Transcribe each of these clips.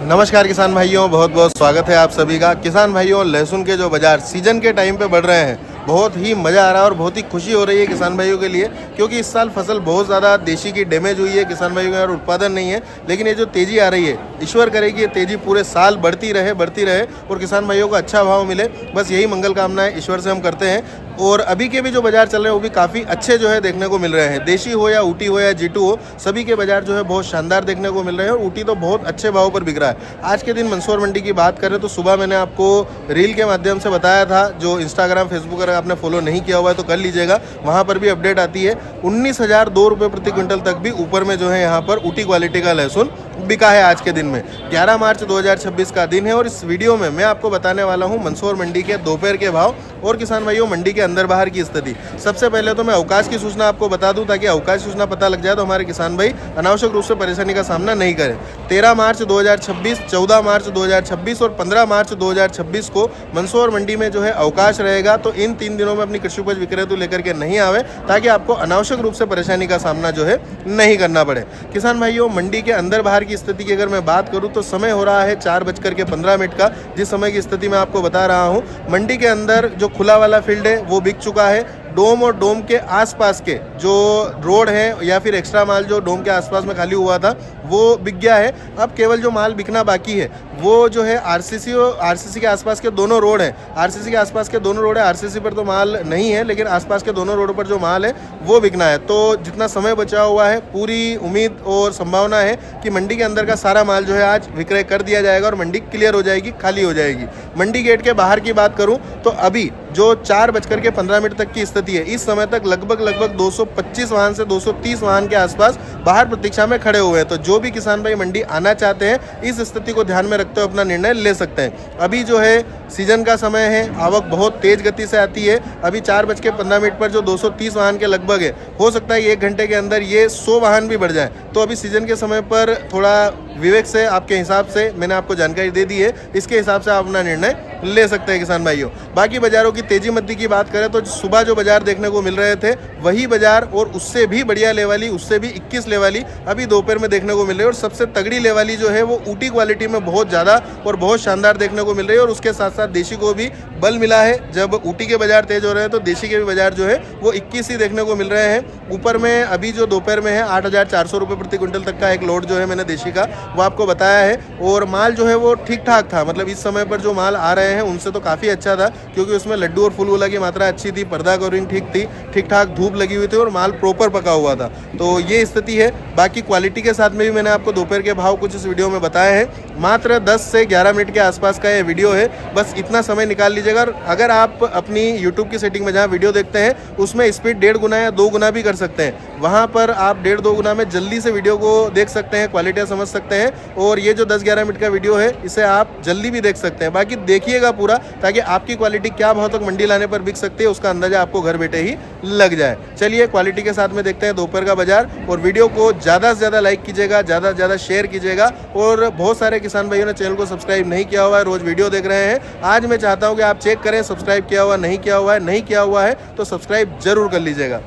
नमस्कार किसान भाइयों, बहुत बहुत स्वागत है आप सभी का। किसान भाइयों, लहसुन के जो बाज़ार सीजन के टाइम पे बढ़ रहे हैं, बहुत ही मज़ा आ रहा है और बहुत ही खुशी हो रही है किसान भाइयों के लिए, क्योंकि इस साल फसल बहुत ज़्यादा देशी की डैमेज हुई है। किसान भाइयों का उत्पादन नहीं है, लेकिन ये जो तेज़ी आ रही है, ईश्वर करे कि ये तेज़ी पूरे साल बढ़ती रहे और किसान भाइयों को अच्छा भाव मिले। बस यही मंगल कामनाएं ईश्वर से हम करते हैं। और अभी के भी जो बाज़ार चल रहे हैं वो भी काफ़ी अच्छे जो है देखने को मिल रहे हैं। देशी हो या ऊटी हो या जीटू हो, सभी के बाज़ार जो है बहुत शानदार देखने को मिल रहे हैं और ऊटी तो बहुत अच्छे भाव पर बिक रहा है। आज के दिन मंदसौर मंडी की बात करें तो सुबह मैंने आपको रील के माध्यम से बताया था, जो इंस्टाग्राम फेसबुक अगर आपने फॉलो नहीं किया हुआ है तो कर लीजिएगा, वहाँ पर भी अपडेट आती है। 19,002 रुपये प्रति क्विंटल तक भी ऊपर में जो है यहाँ पर ऊटी क्वालिटी का लहसुन बिका है आज के दिन में। 11 मार्च 2026 का दिन है और इस वीडियो में मैं आपको बताने वाला हूँ मंदसौर मंडी के दोपहर के भाव और किसान भाइयों मंडी के अंदर बाहर की स्थिति। सबसे पहले तो मैं अवकाश की सूचना आपको बता दूं, ताकि अवकाश सूचना पता लग जाए तो हमारे किसान भाई अनावश्यक रूप से परेशानी का सामना नहीं करें। 13 मार्च 2026, 14 मार्च 2026 और 15 मार्च 2026 को मंदसौर मंडी में जो है अवकाश रहेगा। तो इन 3 दिनों में अपनी कृषि उपज विक्रय तो लेकर के नहीं आवे, ताकि आपको अनावश्यक रूप से परेशानी का सामना जो है नहीं करना पड़े। किसान भाइयों, मंडी के अंदर बाहर की स्थिति की अगर मैं बात करूं तो समय हो रहा है 4:15 का, जिस समय की स्थिति मैं आपको बता रहा हूं। मंडी के अंदर जो खुला वाला फील्ड है वो बिक चुका है। डोम और डोम के आसपास के जो रोड है या फिर एक्स्ट्रा माल जो डोम के आसपास में खाली हुआ था वो बिक गया है। अब केवल जो माल बिकना बाकी है वो जो है आरसीसी और आरसीसी के आसपास के दोनों रोड है। आरसीसी के आसपास के दोनों रोड है, आरसीसी पर तो माल नहीं है, लेकिन आसपास के दोनों रोड पर जो माल है वो बिकना है। तो जितना समय बचा हुआ है, पूरी उम्मीद और संभावना है कि मंडी के अंदर का सारा माल जो है आज विक्रय कर दिया जाएगा और मंडी क्लियर हो जाएगी, खाली हो जाएगी। मंडी गेट के बाहर की बात करूं तो अभी जो 4:15 तक की स्थिति है, इस समय तक लगभग 225 वाहन से 230 वाहन के आसपास बाहर प्रतीक्षा में खड़े हुए हैं। तो जो भी किसान भाई मंडी आना चाहते हैं, इस स्थिति को ध्यान में रखते हुए अपना निर्णय ले सकते हैं। अभी जो है सीजन का समय है, आवक बहुत तेज गति से आती है। अभी 4:15 पर जो 230 वाहन के लगभग है, हो सकता है 1 घंटे के अंदर ये 100 वाहन भी बढ़ जाए। तो अभी सीजन के समय पर थोड़ा विवेक से, आपके हिसाब से मैंने आपको जानकारी दे दी है, इसके हिसाब से आप अपना निर्णय ले सकते हैं किसान भाइयों। बाकी बाजारों की तेजी मद्दी की बात करें तो सुबह जो बाजार देखने को मिल रहे थे वही बाजार और उससे भी बढ़िया लेवाली, उससे भी 21 लेवाली अभी दोपहर में देखने को मिल रही है। और सबसे तगड़ी लेवाली जो है वो ऊटी क्वालिटी में बहुत ज़्यादा और बहुत शानदार देखने को मिल रही है। और उसके साथ साथ देशी को भी बल मिला है। जब ऊटी के बाजार तेज हो रहे हैं तो देशी के भी बाजार जो है वो 21 ही देखने को मिल रहे हैं। ऊपर में अभी जो दोपहर में है 8,400 रुपये प्रति क्विंटल तक का एक लोड जो है मैंने देशी का वो आपको बताया है। और माल जो है वो ठीक ठाक था, मतलब इस समय पर जो माल आ रहे हैं उनसे तो काफ़ी अच्छा था, क्योंकि उसमें लड्डू और फूलगोला की मात्रा अच्छी थी, पर्दा कवरिंग ठीक थी, ठीक ठाक धूप लगी हुई थी और माल प्रॉपर पका हुआ था। तो ये स्थिति है। बाकी क्वालिटी के साथ में भी मैंने आपको दोपहर के भाव कुछ इस वीडियो में बताए हैं। मात्र 10 से 11 मिनट के आसपास का ये वीडियो है, बस इतना समय निकाल लीजिएगा। अगर आप अपनी यूट्यूब की सेटिंग में जहाँ वीडियो देखते हैं उसमें स्पीड 1.5 गुना या 2 गुना भी कर सकते हैं, वहाँ पर आप 1.5-2 गुना में जल्दी से वीडियो को देख सकते हैं, क्वालिटियाँ समझ सकते हैं। और ये जो 10-11 मिनट का वीडियो है इसे आप जल्दी भी देख सकते हैं। बाकी देखिएगा पूरा, ताकि आपकी क्वालिटी क्या भाव तक मंडी लाने पर बिक सकती है उसका अंदाजा आपको घर बैठे ही लग जाए। चलिए क्वालिटी के साथ में देखते हैं दोपहर का बाजार। और वीडियो को ज़्यादा से ज़्यादा लाइक कीजिएगा, ज़्यादा से ज़्यादा शेयर कीजिएगा। और बहुत सारे किसान भाइयों ने चैनल को सब्सक्राइब नहीं किया हुआ है, रोज़ वीडियो देख रहे हैं। आज मैं चाहता हूँ कि आप चेक करें सब्सक्राइब किया हुआ नहीं किया हुआ है। नहीं किया हुआ है तो सब्सक्राइब जरूर कर लीजिएगा।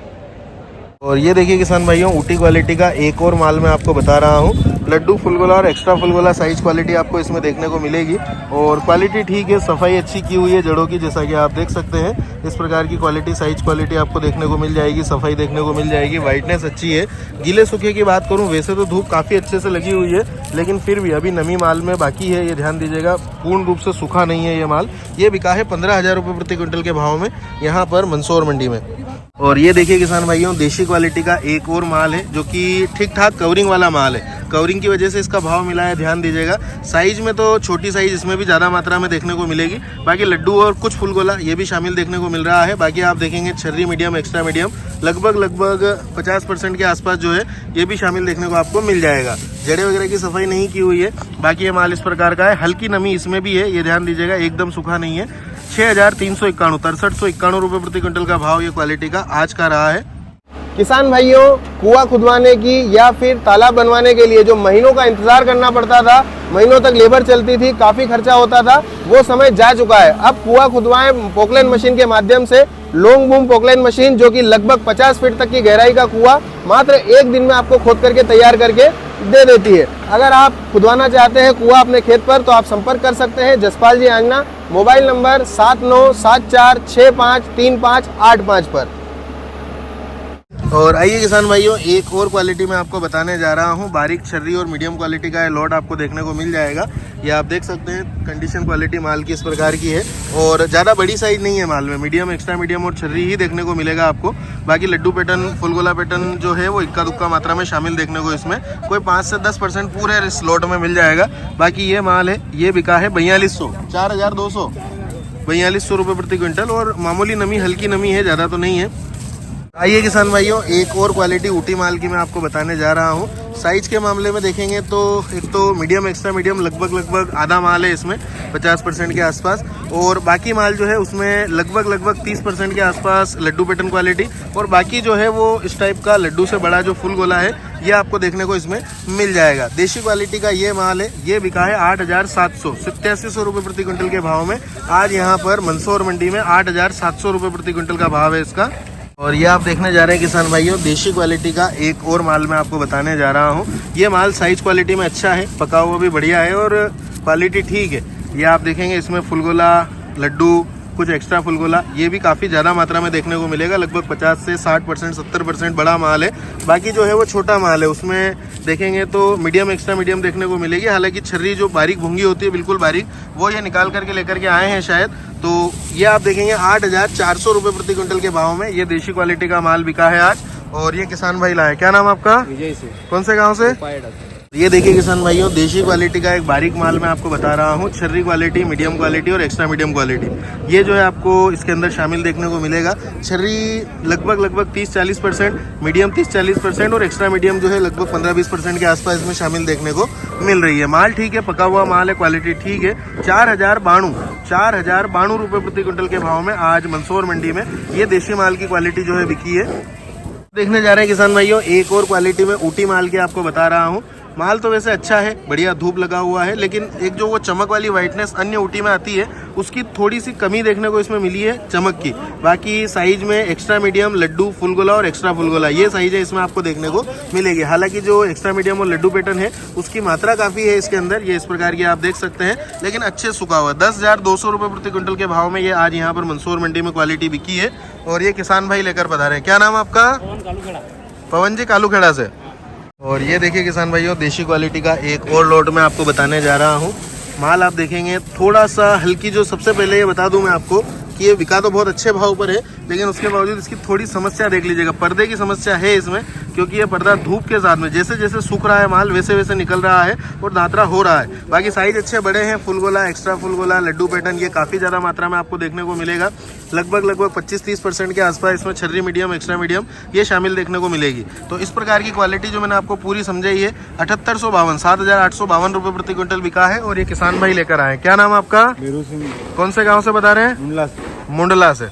और ये देखिए किसान भाइयों, ऊटी क्वालिटी का एक और माल मैं आपको बता रहा हूँ। लड्डू फुलगोला और एक्स्ट्रा फुलगोला साइज क्वालिटी आपको इसमें देखने को मिलेगी। और क्वालिटी ठीक है, सफाई अच्छी की हुई है जड़ों की, जैसा कि आप देख सकते हैं। इस प्रकार की क्वालिटी, साइज क्वालिटी आपको देखने को मिल जाएगी, सफाई देखने को मिल जाएगी, वाइटनेस अच्छी है। गीले सूखे की बात करूँ, वैसे तो धूप काफ़ी अच्छे से लगी हुई है, लेकिन फिर भी अभी नमी माल में बाकी है, ये ध्यान दीजिएगा। पूर्ण रूप से सूखा नहीं है ये माल। ये बिका है 15,000 रुपये प्रति क्विंटल के भाव में यहाँ पर मंदसौर मंडी में। और ये देखिए किसान भाइयों, देशी क्वालिटी का एक और माल है जो कि ठीक ठाक कवरिंग वाला माल है। कवरिंग की वजह से इसका भाव मिला है, ध्यान दीजिएगा। साइज में तो छोटी साइज इसमें भी ज़्यादा मात्रा में देखने को मिलेगी। बाकी लड्डू और कुछ फुलगोला ये भी शामिल देखने को मिल रहा है। बाकी आप देखेंगे छर्री मीडियम, एक्स्ट्रा मीडियम लगभग 50% के आसपास जो है ये भी शामिल देखने को आपको मिल जाएगा। जड़े वगैरह की सफाई नहीं की हुई है। बाकी ये माल इस प्रकार का है, हल्की नमी इसमें भी है, ये ध्यान दीजिएगा, एकदम सूखा नहीं है। 6,391 6391 रुपये प्रति क्विंटल का भाव ये क्वालिटी का आज का रहा है। किसान भाइयों, कुआं खुदवाने की या फिर तालाब बनवाने के लिए जो महीनों का इंतजार करना पड़ता था, महीनों तक लेबर चलती थी, काफी खर्चा होता था, वो समय जा चुका है। अब कुआं खुदवाएं पोकलेन मशीन के माध्यम से। लॉन्ग बूम पोकलेन मशीन जो कि लगभग 50 फीट तक की गहराई का कुआं मात्र 1 दिन में आपको खोद करके तैयार करके दे देती है। अगर आप खुदवाना चाहते हैं कुआं अपने खेत पर तो आप संपर्क कर सकते हैं जसपाल जी आंजना, मोबाइल नंबर 7974653585 पर। और आइए किसान भाइयों, एक और क्वालिटी मैं आपको बताने जा रहा हूँ। बारीक छर्री और मीडियम क्वालिटी का लॉट आपको देखने को मिल जाएगा। ये आप देख सकते हैं कंडीशन क्वालिटी माल की इस प्रकार की है और ज़्यादा बड़ी साइज नहीं है माल में, मीडियम, एक्स्ट्रा मीडियम और छर्री ही देखने को मिलेगा आपको। बाकी लड्डू पैटर्न, फुल गोला पैटर्न जो है वो इक्का दुक्का मात्रा में शामिल देखने को इसमें कोई 5 से 10% पूरे इस लॉट में मिल जाएगा। बाकी ये माल है, ये बिका है 4200, 4200, 4200 रुपये प्रति क्विंटल और मामूली नमी, हल्की नमी है, ज़्यादा तो नहीं है। आइए किसान भाइयों, एक और क्वालिटी ऊटी माल की मैं आपको बताने जा रहा हूँ। साइज के मामले में देखेंगे तो एक तो मीडियम, एक्स्ट्रा मीडियम लगभग आधा माल है इसमें 50% के आसपास, और बाकी माल जो है उसमें लगभग 30% के आसपास लड्डू पैटर्न क्वालिटी, और बाकी जो है वो इस टाइप का लड्डू से बड़ा जो फुल गोला है ये आपको देखने को इसमें मिल जाएगा। देशी क्वालिटी का ये माल है, ये बिका है 8700, 8700 रुपये प्रति क्विंटल के भाव में। आज यहाँ पर मंदसौर मंडी में 8700 रुपये प्रति क्विंटल का भाव है इसका। और ये आप देखने जा रहे हैं किसान भाइयों, देशी क्वालिटी का एक और माल मैं आपको बताने जा रहा हूँ। ये माल साइज क्वालिटी में अच्छा है, पका हुआ भी बढ़िया है और क्वालिटी ठीक है। ये आप देखेंगे इसमें फुलगोला, लड्डू, कुछ एक्स्ट्रा फुलगोला, ये भी काफ़ी ज़्यादा मात्रा में देखने को मिलेगा। लगभग 50 से 60%, 70% बड़ा माल है। बाकी जो है वो छोटा माल है, उसमें देखेंगे तो मीडियम, एक्स्ट्रा मीडियम देखने को मिलेगी। हालांकि छर्री जो बारीक भूंगी होती है, बिल्कुल बारीक, वो ये निकाल करके लेकर के आए हैं शायद। तो ये आप देखेंगे 8400 रुपये प्रति क्विंटल के भाव में ये देशी क्वालिटी का माल बिका है आज। और ये किसान भाई लाए, क्या नाम आपका? विजय से। कौन से गाँव से? ये देखिए किसान भाइयों, देशी क्वालिटी का एक बारीक माल मैं आपको बता रहा हूँ। छर्री क्वालिटी, मीडियम क्वालिटी और एक्स्ट्रा मीडियम क्वालिटी, ये जो है आपको इसके अंदर शामिल देखने को मिलेगा। छर्री लगभग 30-40%, मीडियम 30-40% और एक्स्ट्रा मीडियम जो है लगभग 15-20% के आसपास इसमें शामिल देखने को मिल रही है। माल ठीक है, पका हुआ माल है, क्वालिटी ठीक है। 4092 रुपये प्रति क्विंटल के भाव में आज मंदसौर मंडी में ये देशी माल की क्वालिटी जो है बिकी है। देखने जा रहे हैं किसान भाइयों, एक और क्वालिटी में ऊटी माल की आपको बता रहा हूँ। माल तो वैसे अच्छा है, बढ़िया धूप लगा हुआ है, लेकिन एक जो वो चमक वाली वाइटनेस अन्य ऊटी में आती है उसकी थोड़ी सी कमी देखने को इसमें मिली है, चमक की। बाकी साइज में एक्स्ट्रा मीडियम, लड्डू, फुलगोला और एक्स्ट्रा फुलगोला, ये साइज है इसमें आपको देखने को मिलेगी। हालांकि जो एक्स्ट्रा मीडियम और लड्डू पैटर्न है उसकी मात्रा काफ़ी है इसके अंदर, ये इस प्रकार की आप देख सकते हैं, लेकिन अच्छे सुखा हुआ। 10,200 रुपये प्रति क्विंटल के भाव में ये आज यहाँ पर मंदसौर मंडी में क्वालिटी बिकी है। और ये किसान भाई लेकर पधारे हैं, क्या नाम आपका? पवन जी, कालूखेड़ा से। और ये देखिए किसान भाइयों, देशी क्वालिटी का एक और लॉट मैं आपको बताने जा रहा हूँ। माल आप देखेंगे थोड़ा सा हल्की, जो सबसे पहले ये बता दूं मैं आपको कि ये बिका तो बहुत अच्छे भाव पर है, लेकिन उसके बावजूद इसकी थोड़ी समस्या देख लीजिएगा, पर्दे की समस्या है इसमें, क्योंकि ये पर्दा धूप के साथ में जैसे जैसे सूख रहा है माल वैसे वैसे निकल रहा है और दादरा हो रहा है। बाकी साइज अच्छे बड़े हैं, फुलगोला, एक्स्ट्रा फुलगोला, लड्डू पैटर्न, ये काफ़ी ज़्यादा मात्रा में आपको देखने को मिलेगा। लगभग 25-30% के आसपास इसमें छर्री, मीडियम, एक्स्ट्रा मीडियम ये शामिल देखने को मिलेगी। तो इस प्रकार की क्वालिटी जो मैंने आपको पूरी समझाई है, 7852 रुपये प्रति क्विंटल बिका है। और ये किसान भाई लेकर आए, क्या नाम आपका? वीरू सिंह। कौन से गाँव से बता रहे हैं? मुंडला से।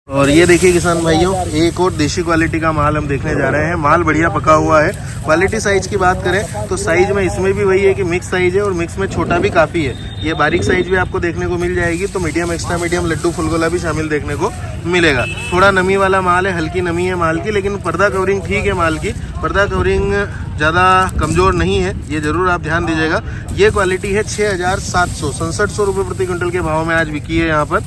और ये देखिए किसान भाइयों, एक और देशी क्वालिटी का माल हम देखने जा रहे हैं। माल बढ़िया पका हुआ है। क्वालिटी साइज की बात करें तो साइज में इसमें भी वही है कि मिक्स साइज है और मिक्स में छोटा भी काफ़ी है। ये बारीक साइज भी आपको देखने को मिल जाएगी। तो मीडियम, एक्स्ट्रा मीडियम, लड्डू, फुलगोला भी शामिल देखने को मिलेगा। थोड़ा नमी वाला माल है, हल्की नमी है माल की, लेकिन पर्दा कवरिंग ठीक है माल की, पर्दा कवरिंग ज़्यादा कमज़ोर नहीं है, ये ज़रूर आप ध्यान दीजिएगा। ये क्वालिटी है 6700, 6700 रुपये प्रति क्विंटल के भाव में आज बिकी है यहाँ पर।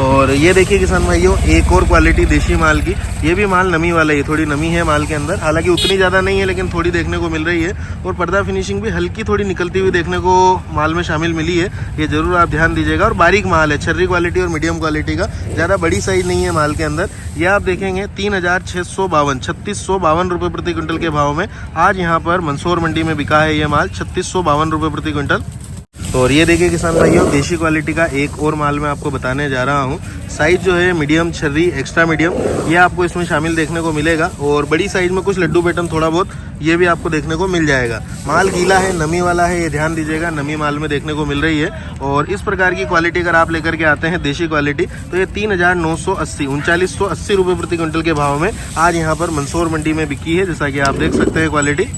और ये देखिए किसान भाइयों, एक और क्वालिटी देशी माल की, ये भी माल नमी वाला है, थोड़ी नमी है माल के अंदर, हालांकि उतनी ज़्यादा नहीं है लेकिन थोड़ी देखने को मिल रही है। और पर्दा फिनिशिंग भी हल्की थोड़ी निकलती हुई देखने को माल में शामिल मिली है, ये ज़रूर आप ध्यान दीजिएगा। और बारीक माल है, छर्री क्वालिटी और मीडियम क्वालिटी का, ज़्यादा बड़ी साइज नहीं है माल के अंदर। ये आप देखेंगे 3652 रुपये प्रति क्विंटल के भाव में आज यहाँ पर मंदसौर मंडी में बिका है ये माल, 3652 रुपये प्रति क्विंटल। और ये देखिए किसान भाइयों, देशी क्वालिटी का एक और माल मैं आपको बताने जा रहा हूँ। साइज जो है मीडियम, छर्री, एक्स्ट्रा मीडियम, ये आपको इसमें शामिल देखने को मिलेगा। और बड़ी साइज में कुछ लड्डू पैटर्न थोड़ा बहुत ये भी आपको देखने को मिल जाएगा। माल गीला है, नमी वाला है, ये ध्यान दीजिएगा, नमी माल में देखने को मिल रही है। और इस प्रकार की क्वालिटी अगर आप लेकर के आते हैं देशी क्वालिटी, तो ये 3980, 3980 रुपये प्रति क्विंटल के भाव में आज यहाँ पर मंदसौर मंडी में बिकी है, जैसा कि आप देख सकते हैं क्वालिटी।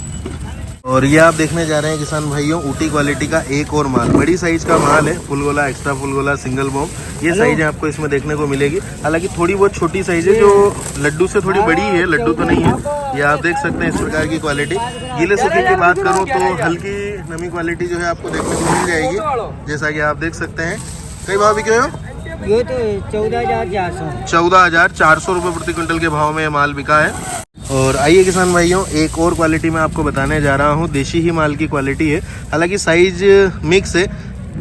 और ये आप देखने जा रहे हैं किसान भाइयों ऊटी क्वालिटी का एक और माल, बड़ी साइज का माल है, फुल गोला, एक्स्ट्रा फुल गोला, सिंगल बॉम, ये साइज आपको इसमें देखने को मिलेगी। हालांकि थोड़ी बहुत छोटी साइज है जो लड्डू से थोड़ी बड़ी है, लड्डू तो नहीं है। ये आप देख सकते हैं इस प्रकार की क्वालिटी। गीले सूखे की बात करूँ तो हल्की नमी क्वालिटी जो है आपको देखने को मिल जाएगी, जैसा कि आप देख सकते हैं। कई भाव बिके हो? ये तो 14,400। 14,400 रुपये प्रति क्विंटल के भाव में ये माल बिका है। और आइए किसान भाइयों, एक और क्वालिटी मैं आपको बताने जा रहा हूँ, देशी ही माल की क्वालिटी है। हालांकि साइज मिक्स है,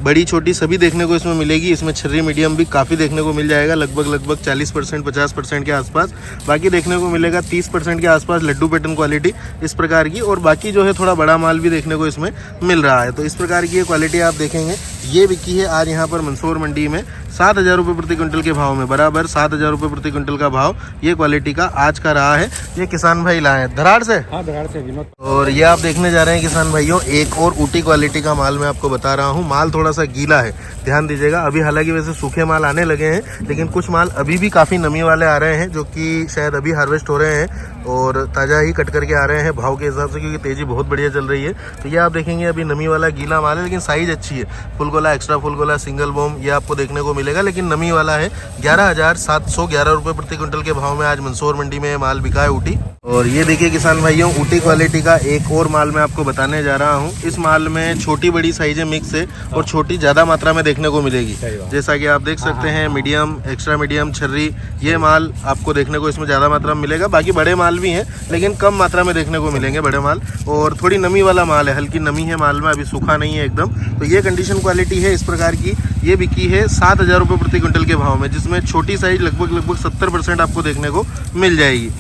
बड़ी छोटी सभी देखने को इसमें मिलेगी। इसमें छर्री मीडियम भी काफ़ी देखने को मिल जाएगा, लगभग 40% 50% के आसपास। बाकी देखने को मिलेगा 30% के आसपास लड्डू पैटर्न क्वालिटी इस प्रकार की, और बाकी जो है थोड़ा बड़ा माल भी देखने को इसमें मिल रहा है। तो इस प्रकार की ये क्वालिटी आप देखेंगे। ये बिकी है आज यहाँ पर मंदसौर मंडी में 7,000 रुपये प्रति क्विंटल के भाव में, बराबर 7,000 रुपये प्रति क्विंटल का भाव ये क्वालिटी का आज का रहा है। ये किसान भाई लाए हैं धराड़ से। हाँ, धराड़ से विनोद। और ये आप देखने जा रहे हैं किसान भाइयों, एक और ऊटी क्वालिटी का माल मैं आपको बता रहा हूँ। माल थोड़ा सा गीला है, ध्यान दीजिएगा। अभी हालांकि वैसे सूखे माल आने लगे हैं, लेकिन कुछ माल अभी भी काफ़ी नमी वाले आ रहे हैं, जो कि शायद अभी हार्वेस्ट हो रहे हैं और ताज़ा ही कट करके आ रहे हैं भाव के हिसाब से, क्योंकि तेज़ी बहुत बढ़िया चल रही है। तो ये आप देखेंगे अभी नमी वाला गीला माल है, लेकिन साइज़ अच्छी है। फुल गोला, एक्स्ट्रा फुल गोला, सिंगल बॉम ये आपको देखने को मिलेगा, लेकिन नमी वाला है। 11,711 रुपये प्रति क्विंटल के भाव में आज मंदसौर मंडी में माल बिका है ऊटी। और ये देखिए किसान भाइयों, ऊटी क्वालिटी का एक और माल मैं आपको बताने जा रहा हूँ। इस माल में छोटी बड़ी साइजें मिक्स है और छोटी ज़्यादा मात्रा में देखने को मिलेगी। जैसा कि आप देख सकते हैं, मीडियम, एक्स्ट्रा मीडियम, छर्री, ये माल आपको देखने को इसमें ज़्यादा मात्रा में मिलेगा। बाकी बड़े माल भी हैं, लेकिन कम मात्रा में देखने को मिलेंगे बड़े माल। और थोड़ी नमी वाला माल है, हल्की नमी है माल में, अभी सूखा नहीं है एकदम। तो ये कंडीशन क्वालिटी है इस प्रकार की। ये बिकी है 7,000 रुपये प्रति क्विंटल के भाव में, जिसमें छोटी साइज लगभग 70% आपको देखने को मिल जाएगी।